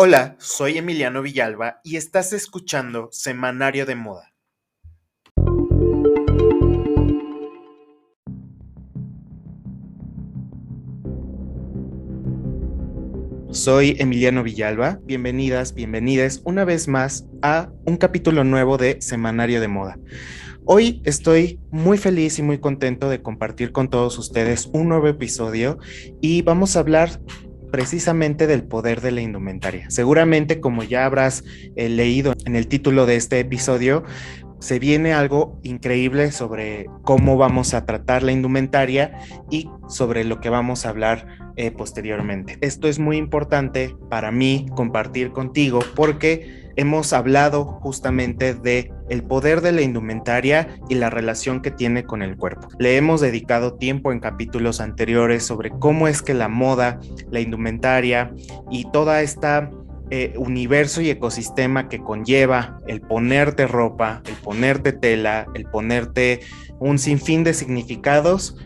Hola, soy Emiliano Villalba y estás escuchando Semanario de Moda. Soy Emiliano Villalba, bienvenidas, bienvenides una vez más a un capítulo nuevo de Semanario de Moda. Hoy estoy muy feliz y muy contento de compartir con todos ustedes un nuevo episodio y vamos a hablar precisamente del poder de la indumentaria. Seguramente, como ya habrás leído en el título de este episodio, se viene algo increíble sobre cómo vamos a tratar la indumentaria y sobre lo que vamos a hablar posteriormente. Esto es muy importante para mí compartir contigo porque hemos hablado justamente de el poder de la indumentaria y la relación que tiene con el cuerpo. Le hemos dedicado tiempo en capítulos anteriores sobre cómo es que la moda, la indumentaria y toda esta universo y ecosistema que conlleva el ponerte ropa, el ponerte tela, el ponerte un sinfín de significados,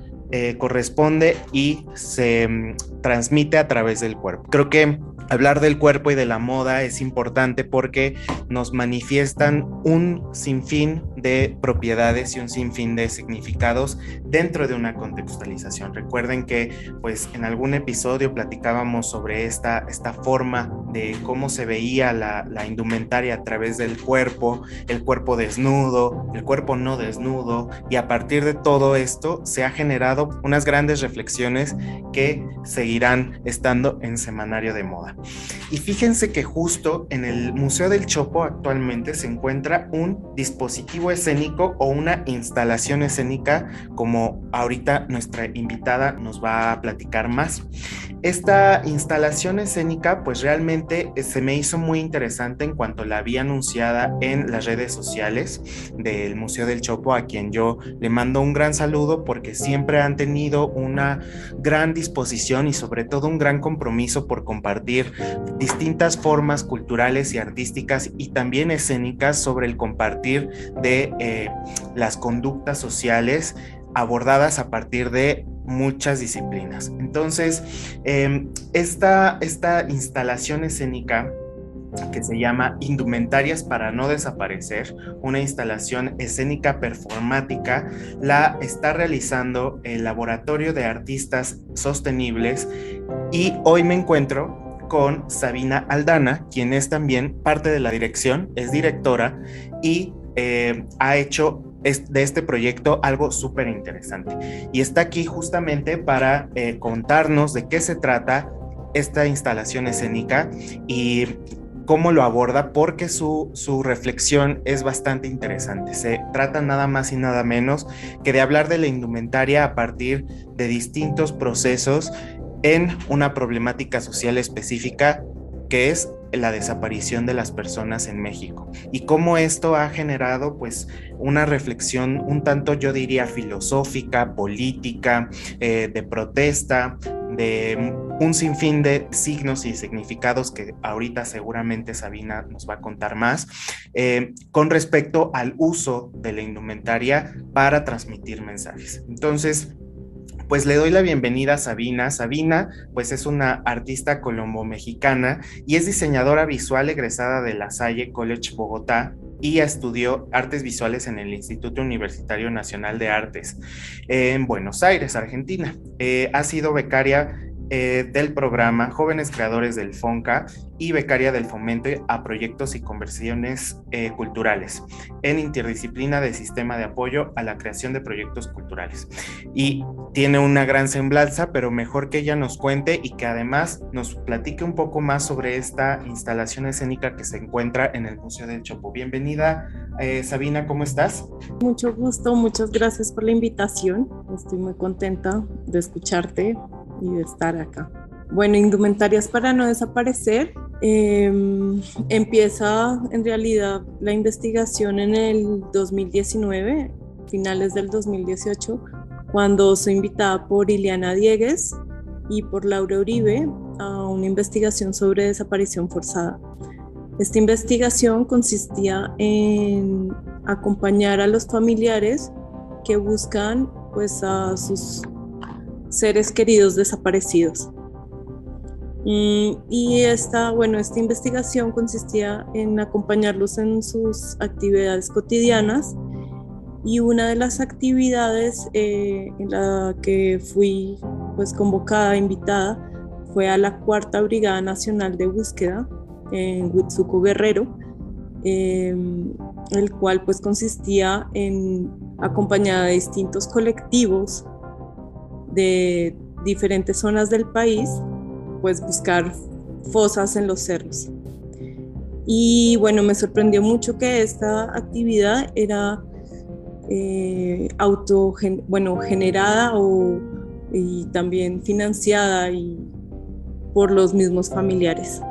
corresponde y se transmite a través del cuerpo. Creo que hablar del cuerpo y de la moda es importante porque nos manifiestan un sinfín de propiedades y un sinfín de significados dentro de una contextualización. Recuerden que pues en algún episodio platicábamos sobre esta forma de cómo se veía la indumentaria a través del cuerpo, el cuerpo desnudo, el cuerpo no desnudo, y a partir de todo esto se ha generado unas grandes reflexiones que seguirán estando en Semanario de Moda. Y fíjense que justo en el Museo del Chopo actualmente se encuentra un dispositivo escénico o una instalación escénica, como ahorita nuestra invitada nos va a platicar más. Esta instalación escénica pues realmente se me hizo muy interesante en cuanto la vi anunciada en las redes sociales del Museo del Chopo, a quien yo le mando un gran saludo porque siempre han tenido una gran disposición y sobre todo un gran compromiso por compartir distintas formas culturales y artísticas y también escénicas sobre el compartir de las conductas sociales abordadas a partir de muchas disciplinas. Entonces, esta instalación escénica que se llama Indumentarias para no desaparecer, una instalación escénica performática, la está realizando el Laboratorio de Artistas Sostenibles y hoy me encuentro con Sabina Aldana, quien es también parte de la dirección, es directora y ha hecho de este proyecto algo súper interesante. Y está aquí justamente para contarnos de qué se trata esta instalación escénica y cómo lo aborda, porque su reflexión es bastante interesante. Se trata nada más y nada menos que de hablar de la indumentaria a partir de distintos procesos en una problemática social específica que es la desaparición de las personas en México y cómo esto ha generado pues una reflexión un tanto, yo diría, filosófica, política, de protesta, de un sinfín de signos y significados que ahorita seguramente Sabina nos va a contar más, con respecto al uso de la indumentaria para transmitir mensajes. Entonces, pues le doy la bienvenida a Sabina. Sabina, pues es una artista colombo-mexicana y es diseñadora visual egresada de La Salle College Bogotá y estudió artes visuales en el Instituto Universitario Nacional de Artes en Buenos Aires, Argentina. Ha sido becaria del programa Jóvenes Creadores del FONCA y becaria del Fomento a Proyectos y Conversiones Culturales en interdisciplina de Sistema de Apoyo a la Creación de Proyectos Culturales. Y tiene una gran semblanza, pero mejor que ella nos cuente y que además nos platique un poco más sobre esta instalación escénica que se encuentra en el Museo del Chopo. Bienvenida, Sabina, ¿cómo estás? Mucho gusto, muchas gracias por la invitación. Estoy muy contenta de escucharte y de estar acá. Bueno, Indumentarias para no desaparecer. Empieza en realidad la investigación en el 2019, finales del 2018, cuando soy invitada por Ileana Diegues y por Laura Uribe a una investigación sobre desaparición forzada. Esta investigación consistía en acompañar a los familiares que buscan pues a sus seres queridos desaparecidos. Esta investigación consistía en acompañarlos en sus actividades cotidianas, y una de las actividades en la que fui pues convocada, invitada, fue a la Cuarta Brigada Nacional de Búsqueda en Huitzuco, Guerrero, el cual pues consistía en acompañar a distintos colectivos de diferentes zonas del país, pues buscar fosas en los cerros. Y bueno, me sorprendió mucho que esta actividad era generada y también financiada por los mismos familiares.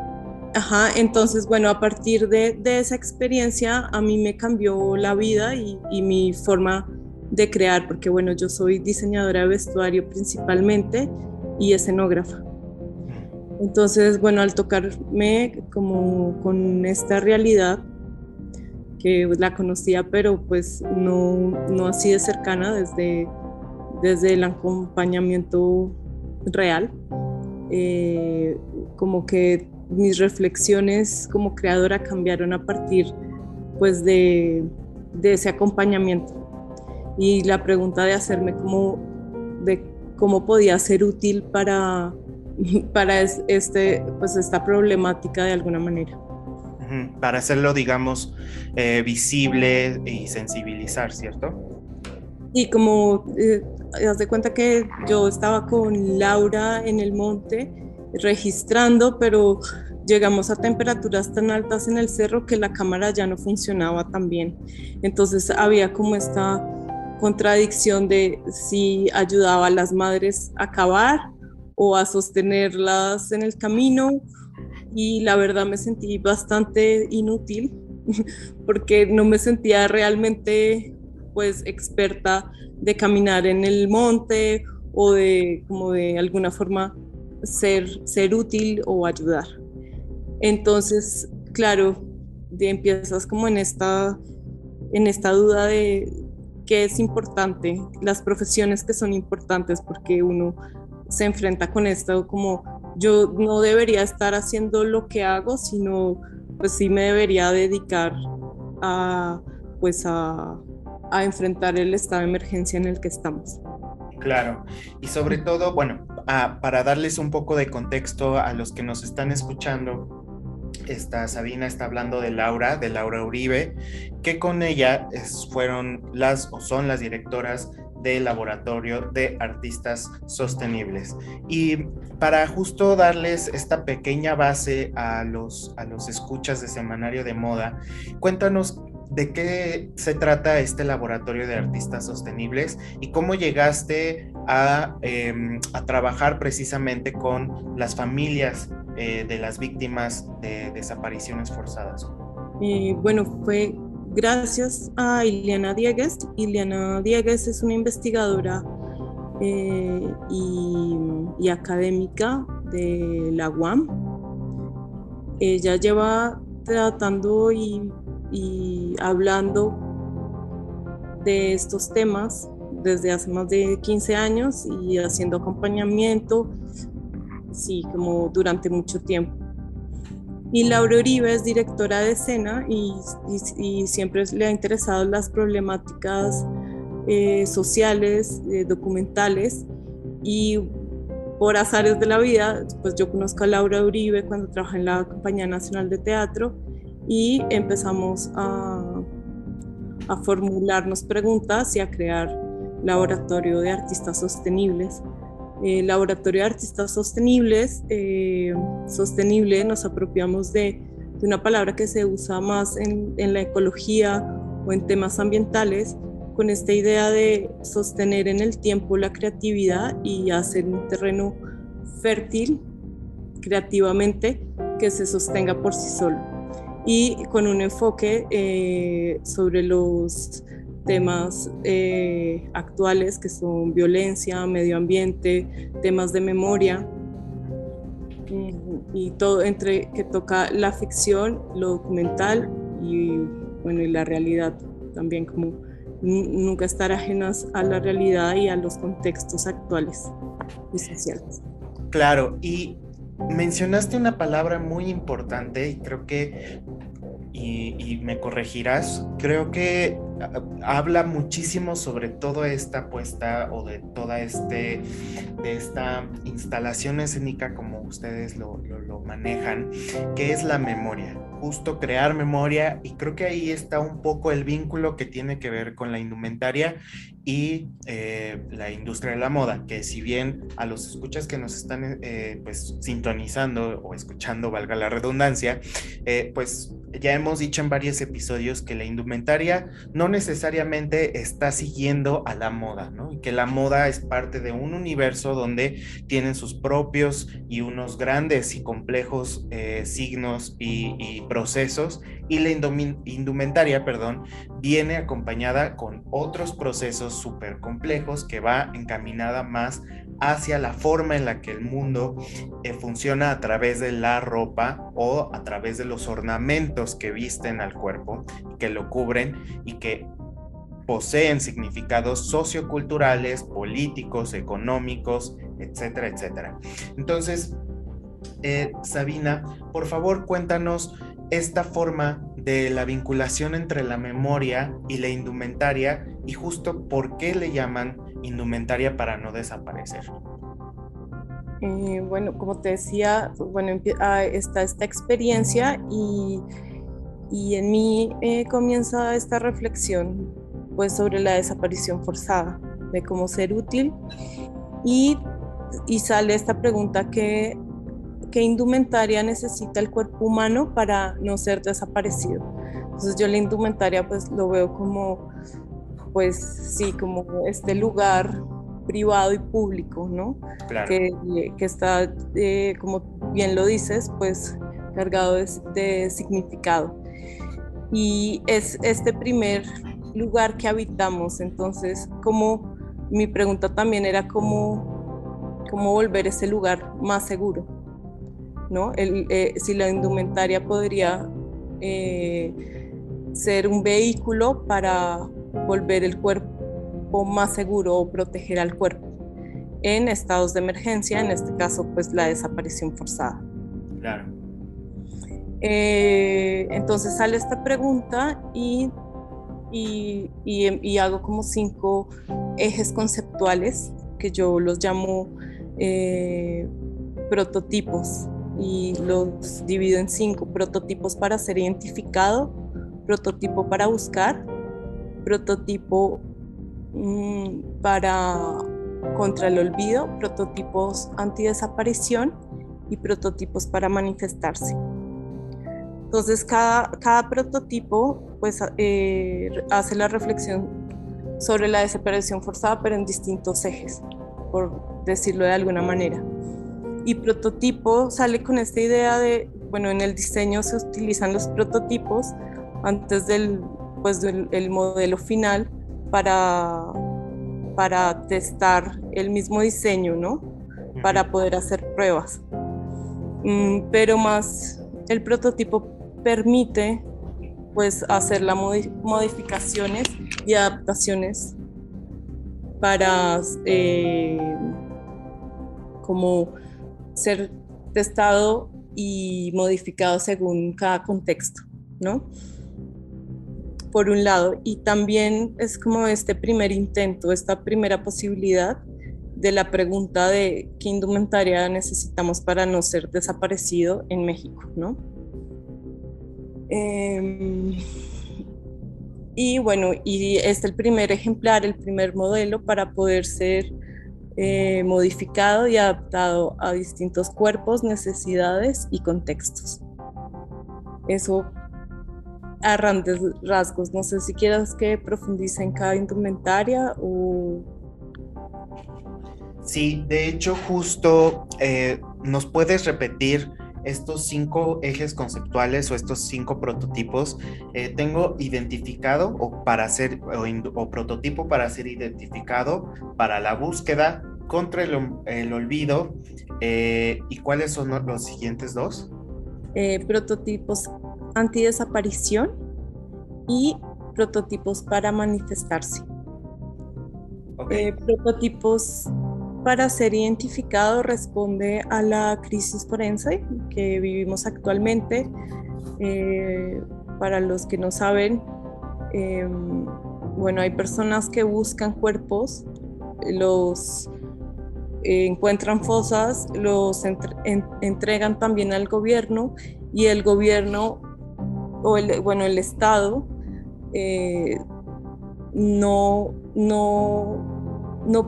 Ajá, entonces, bueno, a partir de esa experiencia a mí me cambió la vida y mi forma de crear, porque bueno, yo soy diseñadora de vestuario principalmente y escenógrafa. Entonces, bueno, al tocarme como con esta realidad, que la conocía, pero pues no así de cercana desde el acompañamiento real, como que mis reflexiones como creadora cambiaron a partir pues de ese acompañamiento, y la pregunta de hacerme de cómo podía ser útil para esta problemática de alguna manera. Para hacerlo, digamos, visible y sensibilizar, ¿cierto? Y como haz de cuenta que yo estaba con Laura en el monte registrando, pero llegamos a temperaturas tan altas en el cerro que la cámara ya no funcionaba tan bien. Entonces había como esta contradicción de si ayudaba a las madres a cavar o a sostenerlas en el camino, y la verdad me sentí bastante inútil porque no me sentía realmente pues experta de caminar en el monte o de como de alguna forma ser útil o ayudar. Entonces, claro, empiezas como en esta duda de qué es importante, las profesiones que son importantes, porque uno se enfrenta con esto como yo no debería estar haciendo lo que hago, sino pues sí me debería dedicar a pues a enfrentar el estado de emergencia en el que estamos. Claro, y sobre todo, bueno, para darles un poco de contexto a los que nos están escuchando, Sabina está hablando de Laura Uribe, que con ella son las directoras del Laboratorio de Artistas Sostenibles. Y para justo darles esta pequeña base a los escuchas de Semanario de Moda, cuéntanos de qué se trata este Laboratorio de Artistas Sostenibles y cómo llegaste a trabajar precisamente con las familias de las víctimas de desapariciones forzadas. Bueno, fue gracias a Ileana Diegues. Ileana Diegues es una investigadora y académica de la UAM. Ella lleva tratando y hablando de estos temas desde hace más de 15 años y haciendo acompañamiento, sí, como durante mucho tiempo. Y Laura Uribe es directora de escena y siempre le ha interesado las problemáticas sociales, documentales, y por azares de la vida, pues yo conozco a Laura Uribe cuando trabaja en la Compañía Nacional de Teatro y empezamos a formularnos preguntas y a crear Laboratorio de Artistas Sostenibles. Laboratorio de Artistas Sostenibles, sostenible, nos apropiamos de una palabra que se usa más en la ecología o en temas ambientales, con esta idea de sostener en el tiempo la creatividad y hacer un terreno fértil creativamente que se sostenga por sí solo, y con un enfoque sobre los temas actuales que son violencia, medio ambiente, temas de memoria, y todo que toca la ficción, lo documental y bueno, y la realidad también, como nunca estar ajenas a la realidad y a los contextos actuales y sociales. Claro, y Mencionaste una palabra muy importante y creo que, y me corregirás, creo que habla muchísimo sobre toda esta apuesta o de de esta instalación escénica como ustedes lo manejan, que es la memoria, justo crear memoria, y creo que ahí está un poco el vínculo que tiene que ver con la indumentaria y la industria de la moda, que si bien a los escuchas que nos están pues sintonizando o escuchando, valga la redundancia, pues ya hemos dicho en varios episodios que la indumentaria no necesariamente está siguiendo a la moda, ¿no? Y que la moda es parte de un universo donde tienen sus propios y unos grandes y complejos signos y procesos, y la indumentaria, perdón, viene acompañada con otros procesos súper complejos que va encaminada más hacia la forma en la que el mundo funciona a través de la ropa o a través de los ornamentos que visten al cuerpo, que lo cubren y que poseen significados socioculturales, políticos, económicos, etcétera, etcétera. Entonces, Sabina, por favor, cuéntanos esta forma de la vinculación entre la memoria y la indumentaria y justo por qué le llaman indumentaria para no desaparecer. Bueno, como te decía, bueno, está esta experiencia y en mí comienza esta reflexión pues sobre la desaparición forzada, de cómo ser útil y, y sale esta pregunta ¿qué indumentaria necesita el cuerpo humano para no ser desaparecido? Entonces yo la indumentaria pues lo veo como, pues sí, como este lugar privado y público, ¿no? Claro. Que está, como bien lo dices, pues cargado de significado. Y es este primer lugar que habitamos, entonces, como mi pregunta también era cómo volver ese lugar más seguro, ¿no? Si la indumentaria podría ser un vehículo para volver el cuerpo más seguro o proteger al cuerpo en estados de emergencia, en este caso pues la desaparición forzada. Claro. Entonces sale esta pregunta y hago como 5 ejes conceptuales que yo los llamo prototipos y los divido en 5 prototipos para ser identificado, prototipo para buscar, prototipo para contra el olvido, prototipos antidesaparición y prototipos para manifestarse. Entonces cada prototipo pues, hace la reflexión sobre la desaparición forzada, pero en distintos ejes, por decirlo de alguna manera. Y prototipo sale con esta idea de, bueno, en el diseño se utilizan los prototipos antes del modelo final para testar el mismo diseño, ¿no? Para poder hacer pruebas. Pero más el prototipo permite pues hacer las modificaciones y adaptaciones para como ser testado y modificado según cada contexto, ¿no? Por un lado, y también es como este primer intento, esta primera posibilidad de la pregunta de qué indumentaria necesitamos para no ser desaparecido en México, ¿no? Y bueno, y este es el primer ejemplar, el primer modelo para poder ser modificado y adaptado a distintos cuerpos, necesidades y contextos. Eso a grandes rasgos. No sé si quieras que profundice en cada indumentaria o... Sí, de hecho, justo nos puedes repetir estos 5 ejes conceptuales o estos 5 prototipos. Tengo identificado o prototipo para ser identificado, para la búsqueda, contra el olvido, ¿y cuáles son los siguientes 2? Prototipos antidesaparición y prototipos para manifestarse. Okay. Prototipos para ser identificado responde a la crisis forense que vivimos actualmente. Para los que no saben, bueno, hay personas que buscan cuerpos, los encuentran fosas, los entregan también al gobierno, y el gobierno o el Estado no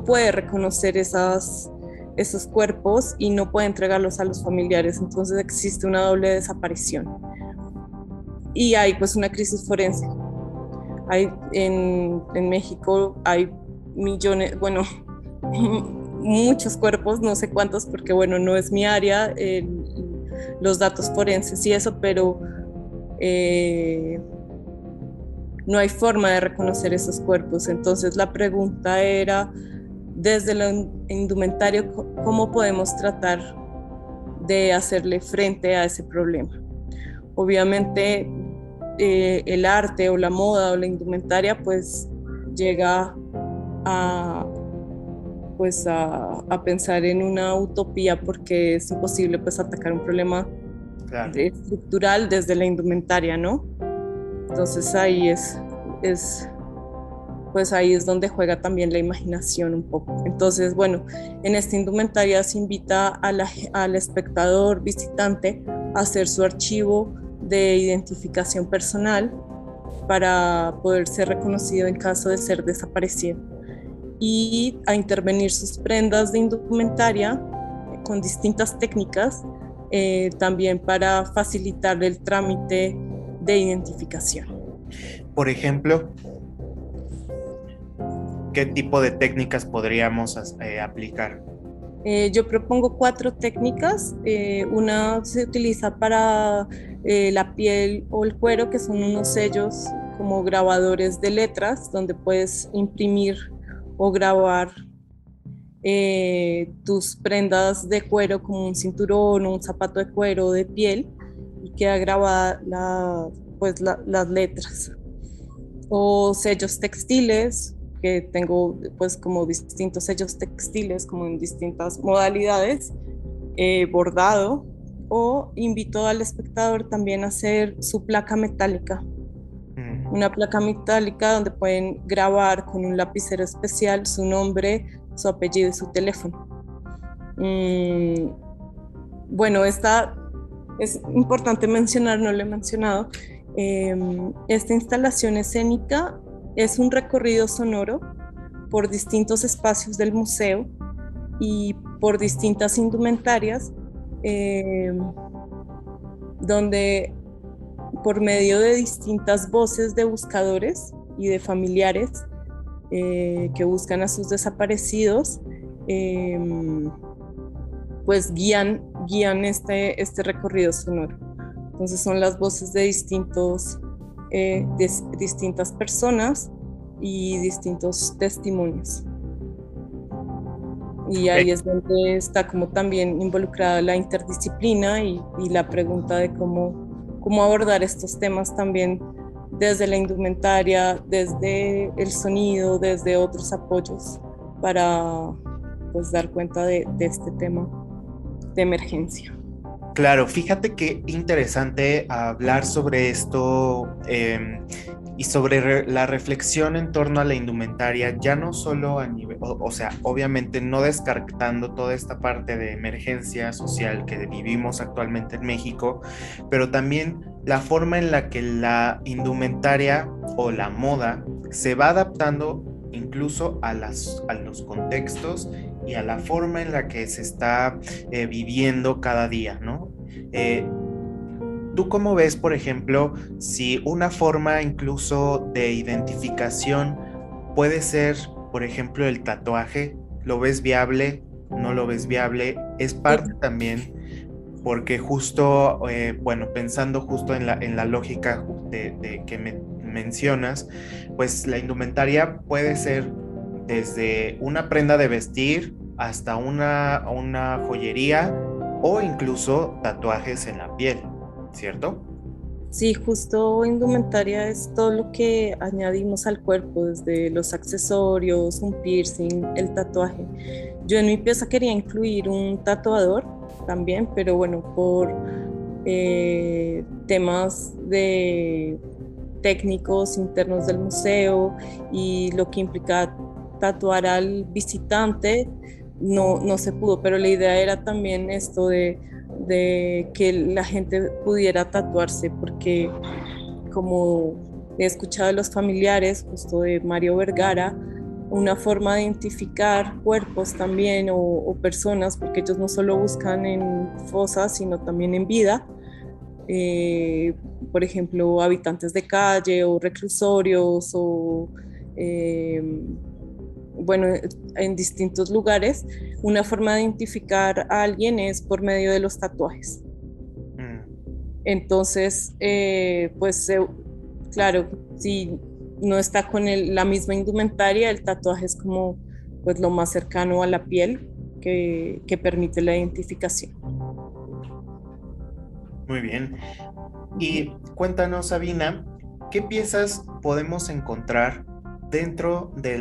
puede reconocer esos cuerpos y no puede entregarlos a los familiares. Entonces existe una doble desaparición y hay pues una crisis forense. En México hay millones, bueno, muchos cuerpos, no sé cuántos porque bueno, no es mi área, los datos forenses y eso, pero no hay forma de reconocer esos cuerpos. Entonces la pregunta era, desde el indumentario, ¿cómo podemos tratar de hacerle frente a ese problema? Obviamente el arte o la moda o la indumentaria pues llega a pensar en una utopía, porque es imposible pues atacar un problema estructural desde la indumentaria, ¿no? Entonces ahí ahí es donde juega también la imaginación un poco. Entonces, bueno, en esta indumentaria se invita al espectador visitante a hacer su archivo de identificación personal para poder ser reconocido en caso de ser desaparecido, y a intervenir sus prendas de indumentaria con distintas técnicas, también para facilitar el trámite de identificación. Por ejemplo, ¿qué tipo de técnicas podríamos aplicar? Yo propongo 4 técnicas. Una se utiliza para la piel o el cuero, que son unos sellos como grabadores de letras, donde puedes imprimir o grabar tus prendas de cuero, como un cinturón o un zapato de cuero o de piel, y queda grabada las letras. O sellos textiles, que tengo pues como distintos sellos textiles como en distintas modalidades, bordado, o invito al espectador también a hacer su placa metálica. Una placa metálica donde pueden grabar con un lapicero especial su nombre, su apellido y su teléfono. Bueno, esta es importante mencionar, no lo he mencionado. Esta instalación escénica es un recorrido sonoro por distintos espacios del museo y por distintas indumentarias, donde por medio de distintas voces de buscadores y de familiares que buscan a sus desaparecidos, pues guían este recorrido sonoro. Entonces son las voces de distintas personas y distintos testimonios. Y ahí es donde está como también involucrada la interdisciplina y la pregunta de cómo abordar estos temas también desde la indumentaria, desde el sonido, desde otros apoyos, para pues dar cuenta de este tema de emergencia. Claro, fíjate qué interesante hablar sobre esto y sobre la reflexión en torno a la indumentaria, ya no solo a nivel, o sea, obviamente no descartando toda esta parte de emergencia social que vivimos actualmente en México, pero también la forma en la que la indumentaria o la moda se va adaptando incluso a los contextos y a la forma en la que se está viviendo cada día, ¿no? ¿Tú cómo ves, por ejemplo, si una forma incluso de identificación puede ser, por ejemplo, el tatuaje? ¿Lo ves viable? ¿No lo ves viable? Es parte también, porque justo, bueno, pensando justo en la lógica de que me mencionas, pues la indumentaria puede ser desde una prenda de vestir hasta una joyería o incluso tatuajes en la piel, ¿cierto? Sí, justo indumentaria es todo lo que añadimos al cuerpo, desde los accesorios, un piercing, el tatuaje. Yo en mi pieza quería incluir un tatuador también, pero bueno, por temas de técnicos internos del museo y lo que implica tatuar al visitante, no se pudo, pero la idea era también esto de que la gente pudiera tatuarse, porque como he escuchado de los familiares, justo de Mario Vergara, una forma de identificar cuerpos también o personas, porque ellos no solo buscan en fosas, sino también en vida, eh, por ejemplo, habitantes de calle o reclusorios o, eh, bueno, en distintos lugares. Una forma de identificar a alguien es por medio de los tatuajes. Mm, Entonces, pues claro, si no está con la misma indumentaria, el tatuaje es como pues lo más cercano a la piel que permite la identificación. muy bien. Y cuéntanos, Sabina, ¿qué piezas podemos encontrar dentro de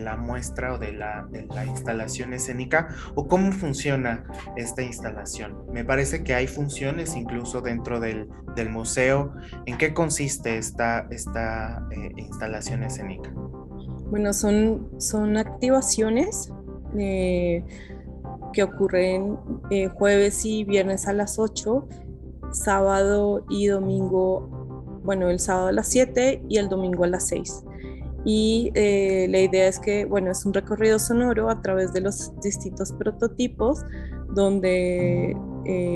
la muestra o de la instalación escénica o cómo funciona esta instalación? Me parece que hay funciones incluso dentro del museo. ¿En qué consiste esta instalación escénica? Bueno, son activaciones eh, que ocurren jueves y viernes a las 8, sábado y domingo, bueno, el sábado a las 7 y el domingo a las 6. Y la idea es que, bueno, es un recorrido sonoro a través de los distintos prototipos, donde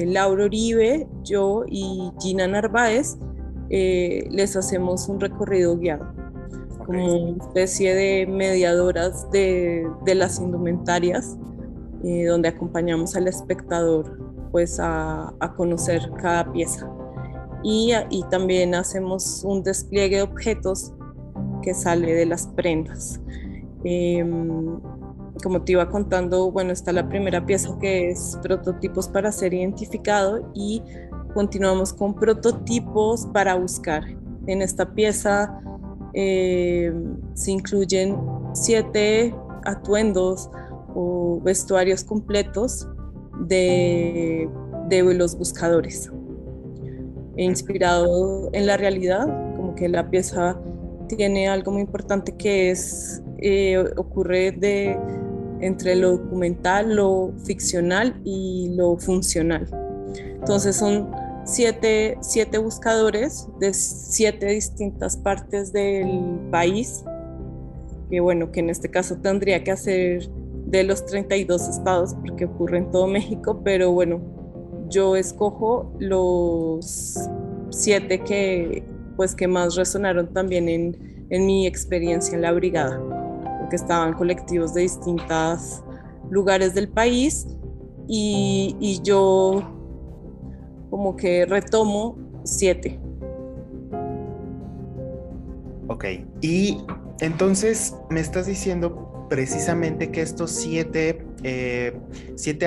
Laura Uribe, yo y Gina Narváez les hacemos un recorrido guiado, Ok. como una especie de mediadoras de las indumentarias, donde acompañamos al espectador pues a conocer cada pieza. Y también hacemos un despliegue de objetos que sale de las prendas. Eh, Como te iba contando, bueno, está la primera pieza que es prototipos para ser identificado y continuamos con prototipos para buscar. En esta pieza se incluyen 7 atuendos o vestuarios completos de, de los buscadores. He inspirado en la realidad, como que la pieza tiene algo muy importante que es, ocurre entre lo documental, lo ficcional y lo funcional. Entonces son siete buscadores de 7 distintas partes del país, que bueno, que en este caso tendría que hacer de los 32 estados porque ocurre en todo México, pero bueno, yo escojo los 7 que más resonaron también en mi experiencia en la brigada, porque estaban colectivos de distintos lugares del país y yo como que retomo 7. Ok, y entonces me estás diciendo precisamente que estos siete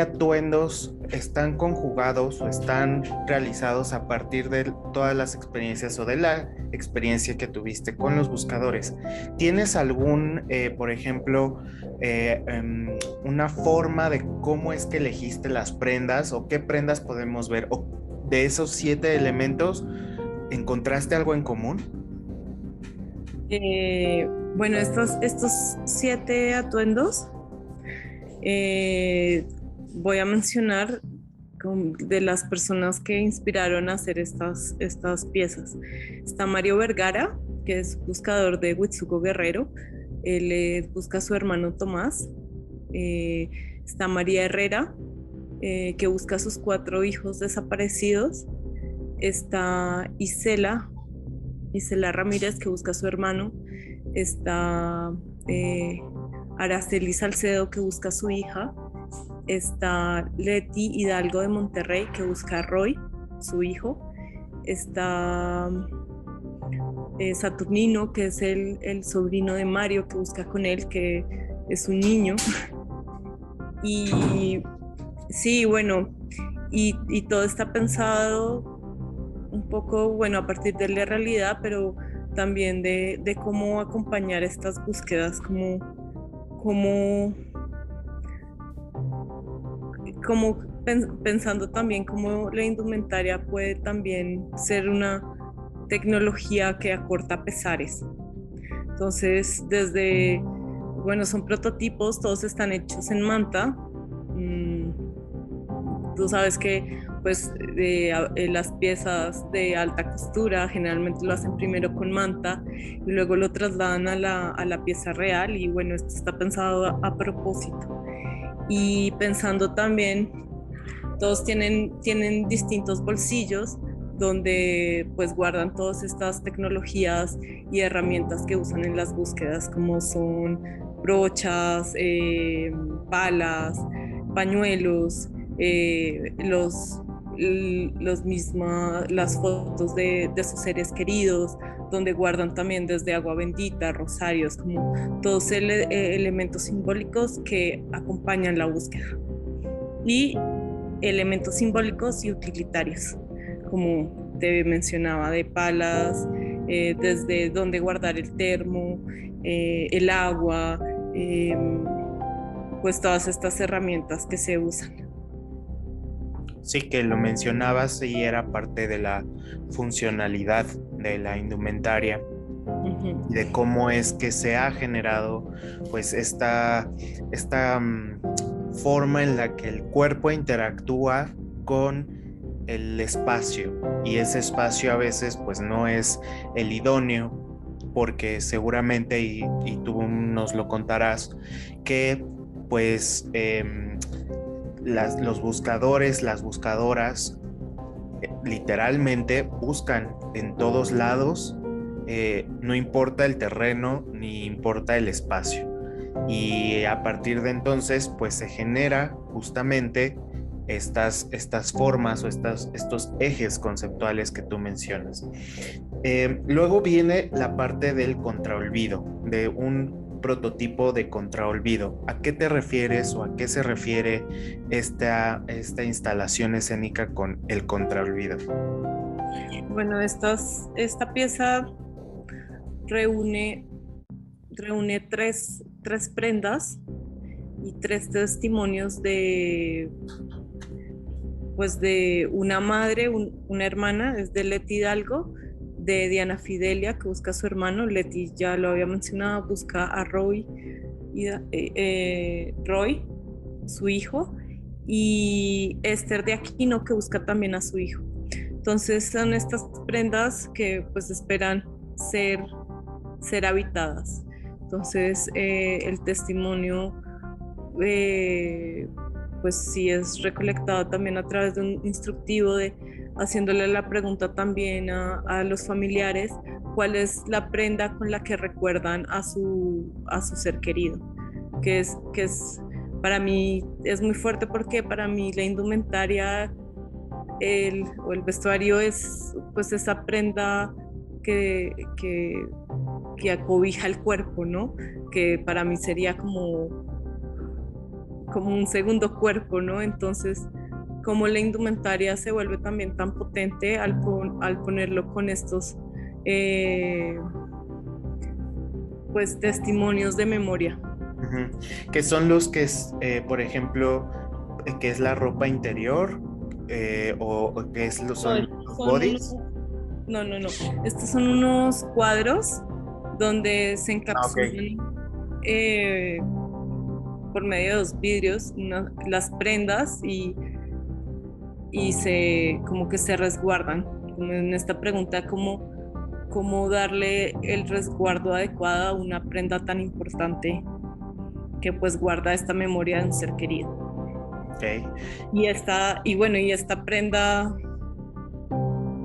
atuendos están conjugados o están realizados a partir de todas las experiencias o de la experiencia que tuviste con los buscadores. ¿Tienes algún, por ejemplo, una forma de cómo es que elegiste las prendas o qué prendas podemos ver? ¿O de esos 7 elementos, encontraste algo en común? Bueno, estos 7 atuendos eh, voy a mencionar de las personas que inspiraron a hacer estas piezas. Está Mario Vergara, que es buscador de Huitzuco Guerrero. Él busca a su hermano Tomás. Eh, Está María Herrera, que busca a sus 4 hijos desaparecidos. Está Isela Ramírez, que busca a su hermano. Está eh, Araceli Salcedo, que busca a su hija. Está Leti Hidalgo de Monterrey, que busca a Roy, su hijo. Está Saturnino, que es el sobrino de Mario, que busca con él, que es un niño. Y sí, bueno, y todo está pensado un poco, bueno, a partir de la realidad, pero también de cómo acompañar estas búsquedas, como, pensando también cómo la indumentaria puede también ser una tecnología que acorta pesares. Entonces, bueno, son prototipos, todos están hechos en manta. Tú sabes que pues las piezas de alta costura generalmente lo hacen primero con manta y luego lo trasladan a la pieza real, y bueno, esto está pensado a propósito. Y pensando también, todos tienen distintos bolsillos donde pues guardan todas estas tecnologías y herramientas que usan en las búsquedas, como son brochas, palas, pañuelos, las fotos de sus seres queridos, donde guardan también desde agua bendita, rosarios, como todos elementos simbólicos que acompañan la búsqueda. Y elementos simbólicos y utilitarios, como te mencionaba, de palas, desde dónde guardar el termo, el agua, pues todas estas herramientas que se usan. Sí, que lo mencionabas y era parte de la funcionalidad de la indumentaria y de cómo es que se ha generado pues esta forma en la que el cuerpo interactúa con el espacio, y ese espacio a veces pues no es el idóneo, porque seguramente, y tú nos lo contarás, que pues los buscadores, las buscadoras, literalmente buscan en todos lados, no importa el terreno ni importa el espacio. Y a partir de entonces, pues se genera justamente estas formas o estos ejes conceptuales que tú mencionas. Luego viene la parte del contraolvido, de un prototipo de contraolvido. ¿A qué te refieres o a qué se refiere esta instalación escénica con el contraolvido? Bueno, esta pieza reúne tres prendas y tres testimonios pues de una madre, una hermana, es de Leti Hidalgo, de Diana Fidelia, que busca a su hermano. Leti ya lo había mencionado, busca a Roy, Roy, su hijo, y Esther de Aquino, que busca también a su hijo. Entonces son estas prendas que pues esperan ser habitadas. Entonces el testimonio pues sí es recolectado también a través de un instructivo, haciéndole la pregunta también a los familiares cuál es la prenda con la que recuerdan a su ser querido, que es para mí es muy fuerte, porque para mí la indumentaria o el vestuario es pues esa prenda que acobija el cuerpo, ¿no? Que para mí sería como un segundo cuerpo, ¿no? Entonces, como la indumentaria se vuelve también tan potente al ponerlo con estos pues testimonios de memoria. Que son los que es, por ejemplo, que es la ropa interior, o que son los bodies. No. Estos son unos cuadros donde se encapsulan por medio de dos vidrios las prendas y se como que se resguardan. Como en esta pregunta, cómo darle el resguardo adecuado a una prenda tan importante que pues guarda esta memoria de un ser querido. Okay. Y esta prenda,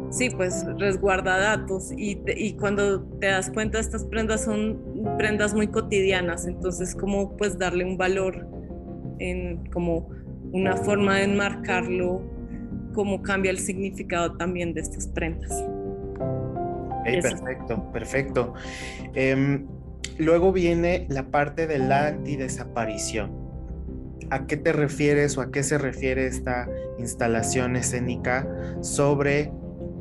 sí, pues resguarda datos, y cuando te das cuenta, estas prendas son prendas muy cotidianas, entonces como pues darle un valor, como una forma de enmarcarlo, cómo cambia el significado también de estas prendas. Okay, perfecto. Luego viene la parte de la antidesaparición. ¿A qué te refieres o a qué se refiere esta instalación escénica sobre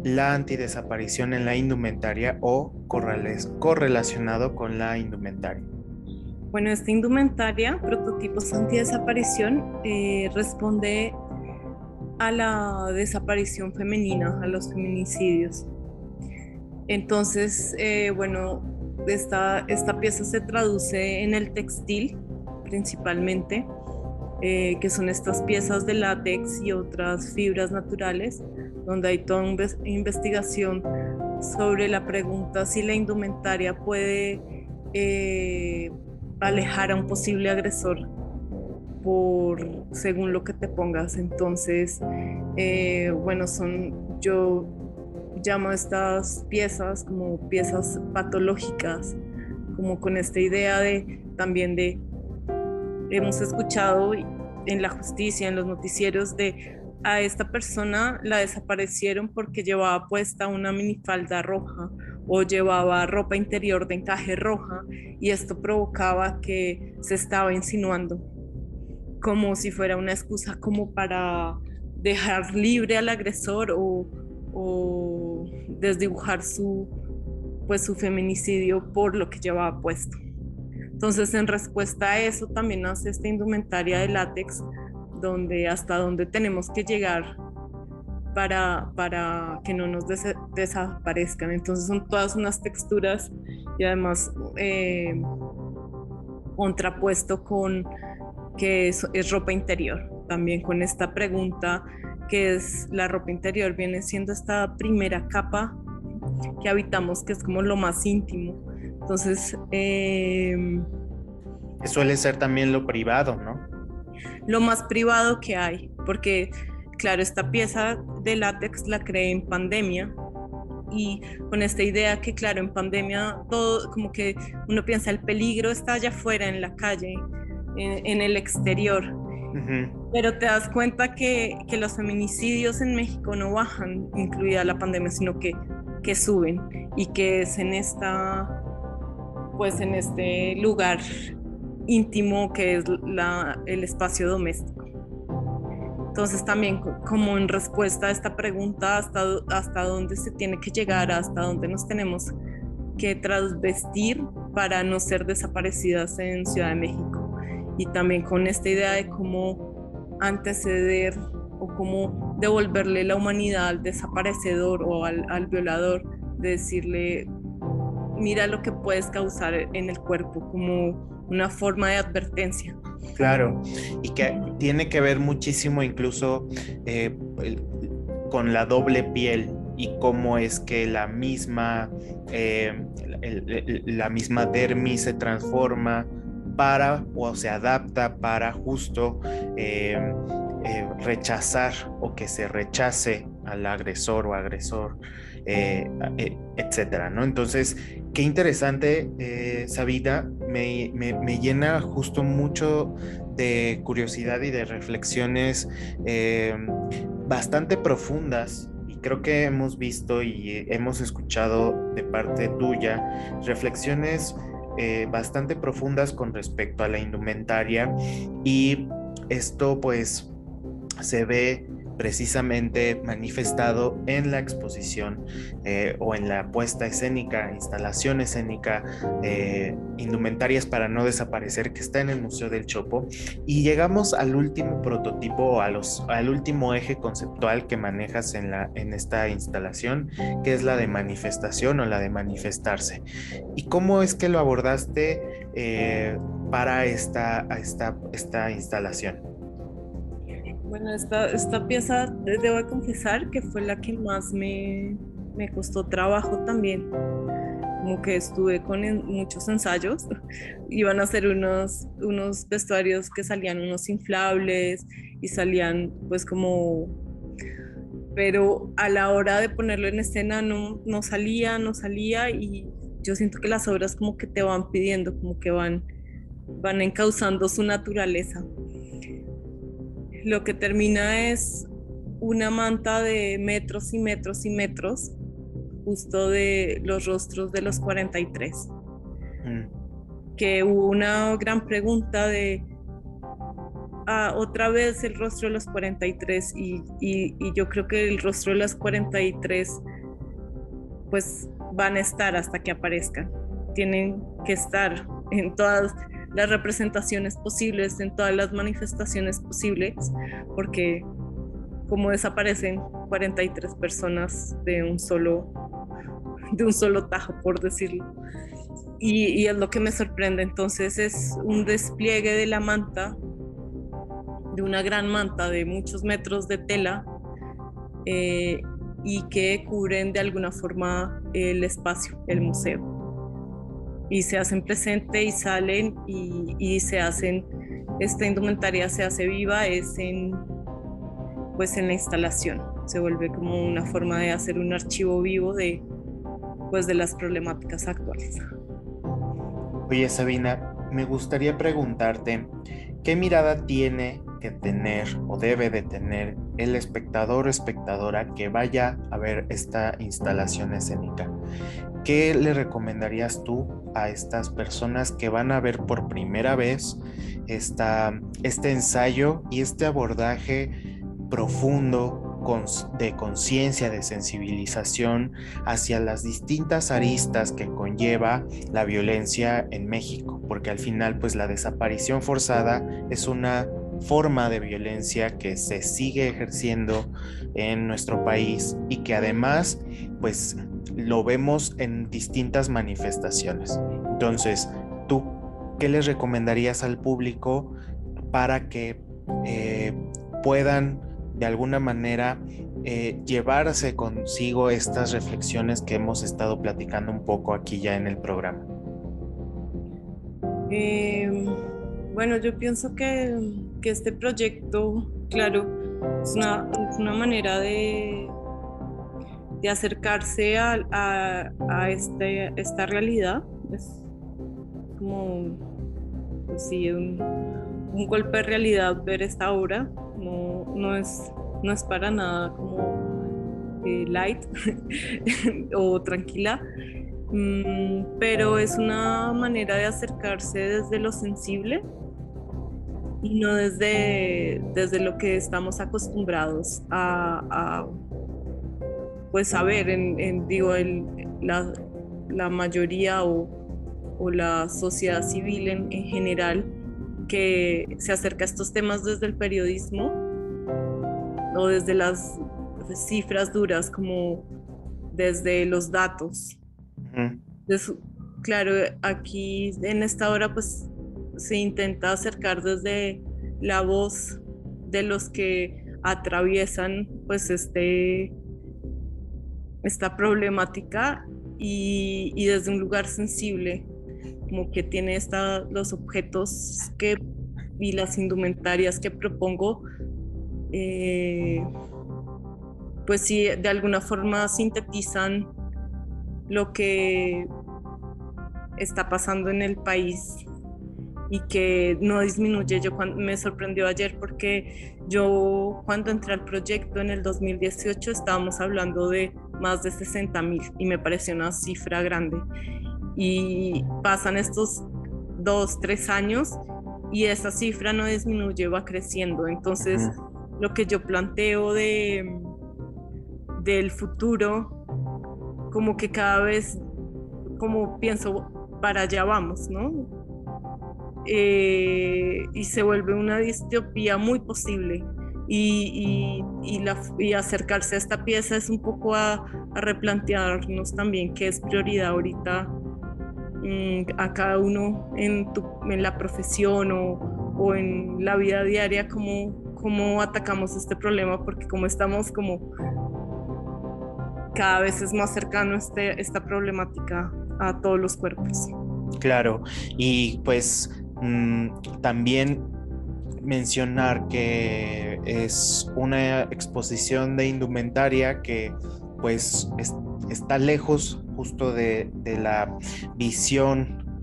la antidesaparición en la indumentaria o correlacionado con la indumentaria? Bueno, esta indumentaria, prototipos antidesaparición, responde a la desaparición femenina, a los feminicidios. Entonces, bueno, esta pieza se traduce en el textil principalmente, que son estas piezas de látex y otras fibras naturales, donde hay toda una investigación sobre la pregunta si la indumentaria puede alejar a un posible agresor según lo que te pongas. Entonces, bueno, yo llamo a estas piezas como piezas patológicas, como con esta idea también hemos escuchado en la justicia, en los noticieros, a esta persona la desaparecieron porque llevaba puesta una minifalda roja o llevaba ropa interior de encaje roja, y esto provocaba que se estaba insinuando como si fuera una excusa como para dejar libre al agresor o desdibujar su feminicidio por lo que llevaba puesto. Entonces, en respuesta a eso, también hace esta indumentaria de látex, hasta donde tenemos que llegar para que no nos desaparezcan. Entonces, son todas unas texturas y además contrapuesto con que es ropa interior. También con esta pregunta, que es la ropa interior, viene siendo esta primera capa que habitamos, que es como lo más íntimo. Entonces, que suele ser también lo privado, ¿no? Lo más privado que hay, porque claro, esta pieza de látex la creé en pandemia, y con esta idea que claro, en pandemia todo como que uno piensa el peligro está allá afuera en la calle, en el exterior. Uh-huh. Pero te das cuenta que los feminicidios en México no bajan, incluida la pandemia, sino que suben, y que es en este lugar íntimo que es el espacio doméstico. Entonces también como en respuesta a esta pregunta, hasta dónde se tiene que llegar, hasta dónde nos tenemos que transvestir para no ser desaparecidas en Ciudad de México, y también con esta idea de cómo anteceder o cómo devolverle la humanidad al desaparecedor o al violador, de decirle, mira lo que puedes causar en el cuerpo, como una forma de advertencia. Claro, y que tiene que ver muchísimo incluso con la doble piel, y cómo es que la misma dermis se transforma o se adapta para justo rechazar, o que se rechace al agresor o agresor, etcétera, ¿no? Entonces, qué interesante, Sabina, me llena justo mucho de curiosidad y de reflexiones bastante profundas, y creo que hemos visto y hemos escuchado de parte tuya reflexiones bastante profundas con respecto a la indumentaria, y esto pues se ve precisamente manifestado en la exposición o en la puesta escénica, instalación escénica, Indumentarias para no desaparecer, que está en el Museo del Chopo. Y llegamos al último prototipo, al último eje conceptual que manejas en esta instalación, que es la de manifestación o la de manifestarse. ¿Y cómo es que lo abordaste para esta instalación? Bueno, esta pieza, debo de confesar que fue la que más me costó trabajo también. Como que estuve con muchos ensayos. Iban a hacer unos vestuarios que salían unos inflables y salían pues como... Pero a la hora de ponerlo en escena no salía, y yo siento que las obras como que te van pidiendo, como que van encauzando su naturaleza. Lo que termina es una manta de metros y metros y metros, justo de los rostros de los 43. Que hubo una gran pregunta de otra vez el rostro de los 43, y yo creo que el rostro de los 43 pues van a estar hasta que aparezcan. Tienen que estar en todas las representaciones posibles, en todas las manifestaciones posibles, porque como desaparecen 43 personas de un solo tajo, por decirlo. Y es lo que me sorprende. Entonces es un despliegue de la manta, de una gran manta de muchos metros de tela, eh, y que cubren de alguna forma el espacio, el museo. Y se hacen presente y salen y se hacen, esta indumentaria se hace viva, es pues en la instalación. Se vuelve como una forma de hacer un archivo vivo pues de las problemáticas actuales. Oye, Sabina, me gustaría preguntarte, ¿qué mirada tiene que tener o debe de tener el espectador o espectadora que vaya a ver esta instalación escénica? ¿Qué le recomendarías tú a estas personas que van a ver por primera vez este ensayo y este abordaje profundo de conciencia, de sensibilización hacia las distintas aristas que conlleva la violencia en México? Porque al final, pues la desaparición forzada es una forma de violencia que se sigue ejerciendo en nuestro país y que además, pues lo vemos en distintas manifestaciones. Entonces, ¿tú qué les recomendarías al público para que puedan de alguna manera llevarse consigo estas reflexiones que hemos estado platicando un poco aquí ya en el programa? Bueno, yo pienso que este proyecto, claro, es una manera de acercarse esta realidad. Es como, pues sí, un golpe de realidad ver esta obra. No es para nada como light o tranquila, pero es una manera de acercarse desde lo sensible y no desde lo que estamos acostumbrados pues a ver digo, la mayoría o la sociedad civil en general, que se acerca a estos temas desde el periodismo o desde las cifras duras, como desde los datos. Uh-huh. Entonces, claro, aquí en esta hora pues se intenta acercar desde la voz de los que atraviesan pues esta problemática y desde un lugar sensible, como que tiene los objetos y las indumentarias que propongo, pues sí, de alguna forma sintetizan lo que está pasando en el país y que no disminuye. Me sorprendió ayer porque yo cuando entré al proyecto en el 2018 estábamos hablando de más de 60,000 y me pareció una cifra grande. Y pasan estos 2, 3 años y esa cifra no disminuye, va creciendo. Entonces, lo que yo planteo del futuro, como que cada vez, como pienso, para allá vamos, ¿no? Y se vuelve una distopía muy posible. Y acercarse a esta pieza es un poco a replantearnos también qué es prioridad ahorita, a cada uno en la profesión o en la vida diaria, cómo atacamos este problema, porque como estamos como cada vez es más cercano esta problemática a todos los cuerpos. Claro, y pues también mencionar que es una exposición de indumentaria que pues está lejos justo de la visión,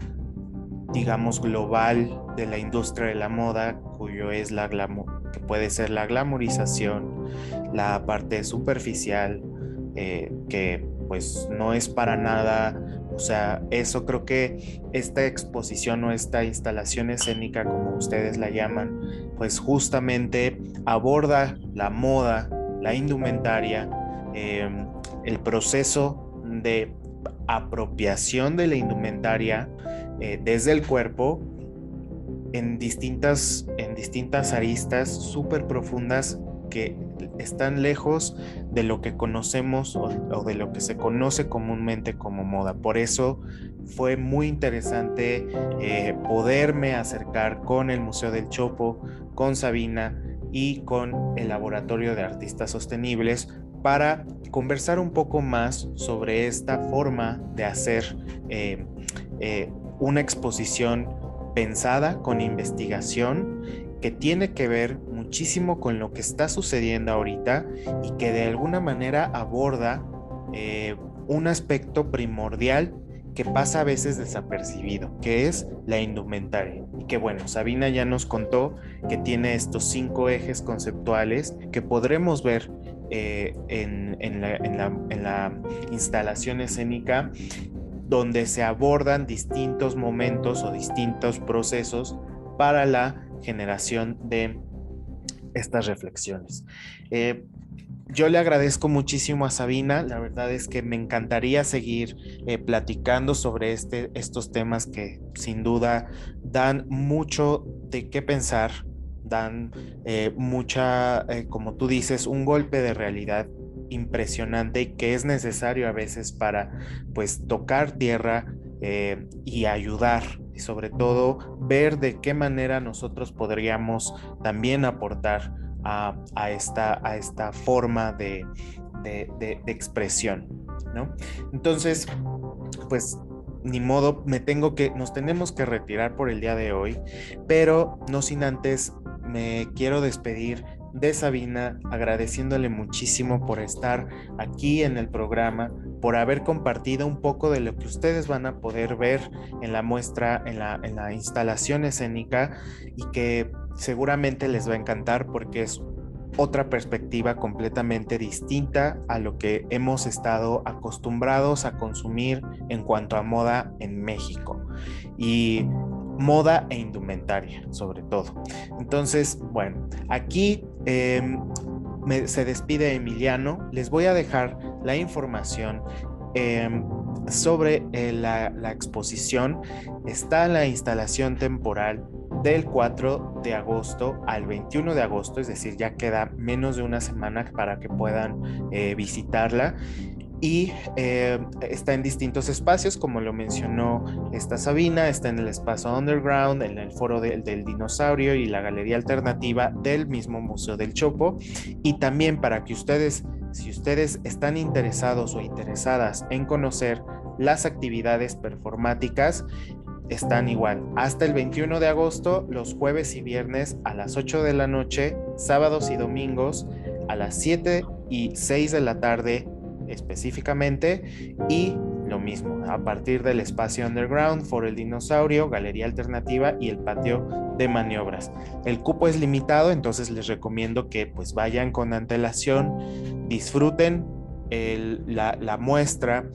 digamos, global de la industria de la moda, cuyo es que puede ser la glamorización, la parte superficial, que pues no es para nada, o sea, eso creo que esta exposición o esta instalación escénica, como ustedes la llaman, pues justamente aborda la moda, la indumentaria, el proceso de apropiación de la indumentaria desde el cuerpo en distintas aristas súper profundas que están lejos de lo que conocemos o de lo que se conoce comúnmente como moda. Por eso fue muy interesante poderme acercar con el Museo del Chopo, con Sabina y con el Laboratorio de Artistas Sostenibles para conversar un poco más sobre esta forma de hacer una exposición pensada con investigación que tiene que ver muchísimo con lo que está sucediendo ahorita y que de alguna manera aborda un aspecto primordial que pasa a veces desapercibido, que es la indumentaria. Y que bueno, Sabina ya nos contó que tiene estos 5 ejes conceptuales que podremos ver en la instalación escénica, donde se abordan distintos momentos o distintos procesos para la generación de estas reflexiones. Yo le agradezco muchísimo a Sabina, la verdad es que me encantaría seguir platicando sobre estos temas que sin duda dan mucho de qué pensar, dan como tú dices, un golpe de realidad impresionante y que es necesario a veces para pues tocar tierra y ayudar y sobre todo ver de qué manera nosotros podríamos también aportar a esta forma de expresión, ¿no? Entonces, pues ni modo, nos tenemos que retirar por el día de hoy, pero no sin antes me quiero despedir de Sabina, agradeciéndole muchísimo por estar aquí en el programa, por haber compartido un poco de lo que ustedes van a poder ver en la muestra, en la instalación escénica, y que seguramente les va a encantar porque es otra perspectiva completamente distinta a lo que hemos estado acostumbrados a consumir en cuanto a moda en México. Y moda e indumentaria, sobre todo. Entonces, bueno, aquí se despide Emiliano. Les voy a dejar la información sobre la exposición. Está la instalación temporal del 4 de agosto al 21 de agosto, es decir, ya queda menos de una semana para que puedan visitarla. Y está en distintos espacios, como lo mencionó esta Sabina, está en el espacio Underground, en el foro del dinosaurio y la galería alternativa del mismo Museo del Chopo. Y también para que ustedes, si ustedes están interesados o interesadas en conocer las actividades performáticas, están igual hasta el 21 de agosto, los jueves y viernes a las 8 de la noche, sábados y domingos a las 7 y 6 de la tarde específicamente, y lo mismo a partir del espacio Underground, Foro El Dinosaurio, Galería Alternativa y el patio de maniobras. El cupo es limitado, entonces les recomiendo que pues vayan con antelación, disfruten la muestra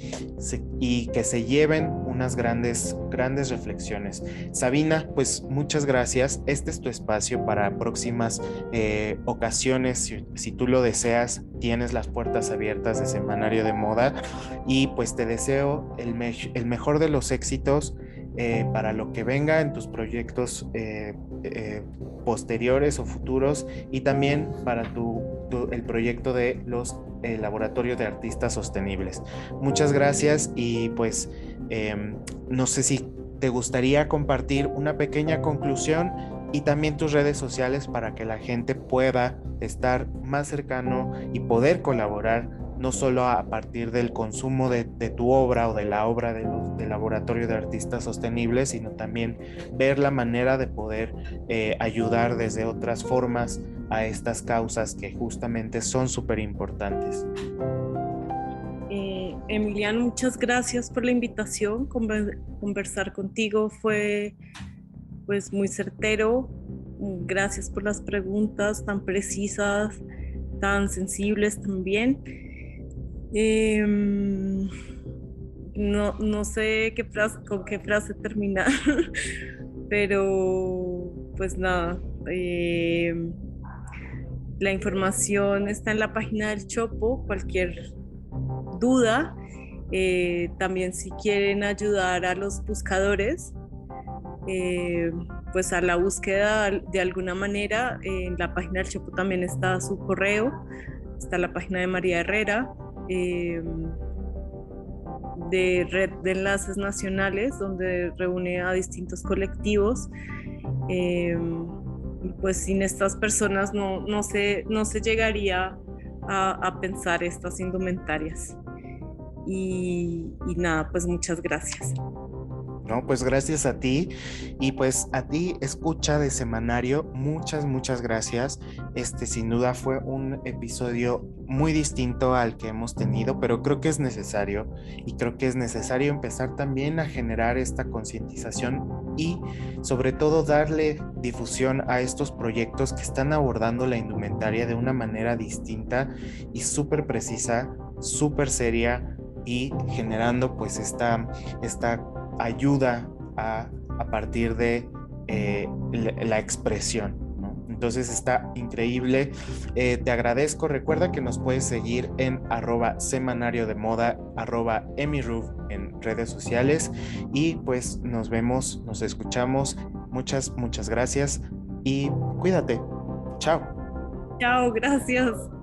y que se lleven unas grandes reflexiones. Sabina, pues muchas gracias. Este es tu espacio para próximas ocasiones. Si tú lo deseas, tienes las puertas abiertas de Semanario de Moda, y pues te deseo el mejor de los éxitos para lo que venga en tus proyectos posteriores o futuros, y también para el proyecto de el Laboratorio de Artistas Sostenibles. Muchas gracias, y pues no sé si te gustaría compartir una pequeña conclusión y también tus redes sociales para que la gente pueda estar más cercano y poder colaborar, no solo a partir del consumo de tu obra o de la obra del Laboratorio de Artistas Sostenibles, sino también ver la manera de poder ayudar desde otras formas a estas causas que justamente son súper importantes. Emiliano, muchas gracias por la invitación. Conversar contigo fue pues muy certero. Gracias por las preguntas tan precisas, tan sensibles también. No sé con qué frase terminar, pero pues nada, la información está en la página del Chopo, cualquier duda, También si quieren ayudar a los buscadores, eh, pues a la búsqueda de alguna manera, en la página del Chopo también está su correo, está la página de María Herrera, eh, de Red de Enlaces Nacionales, donde reúne a distintos colectivos. Eh, y pues sin estas personas no se llegaría a pensar estas indumentarias. Y nada, pues muchas gracias. No, pues gracias a ti y pues a ti, escucha de semanario, muchas gracias. Este sin duda fue un episodio muy distinto al que hemos tenido, pero creo que es necesario y creo que es necesario empezar también a generar esta concientización y sobre todo darle difusión a estos proyectos que están abordando la indumentaria de una manera distinta y súper precisa, súper seria y generando pues esta ayuda a partir de la expresión, ¿no? Entonces está increíble. Te agradezco. Recuerda que nos puedes seguir en @semanario de moda, @emiruf en redes sociales y pues nos vemos, nos escuchamos. Muchas gracias y cuídate. Chao. Chao, gracias.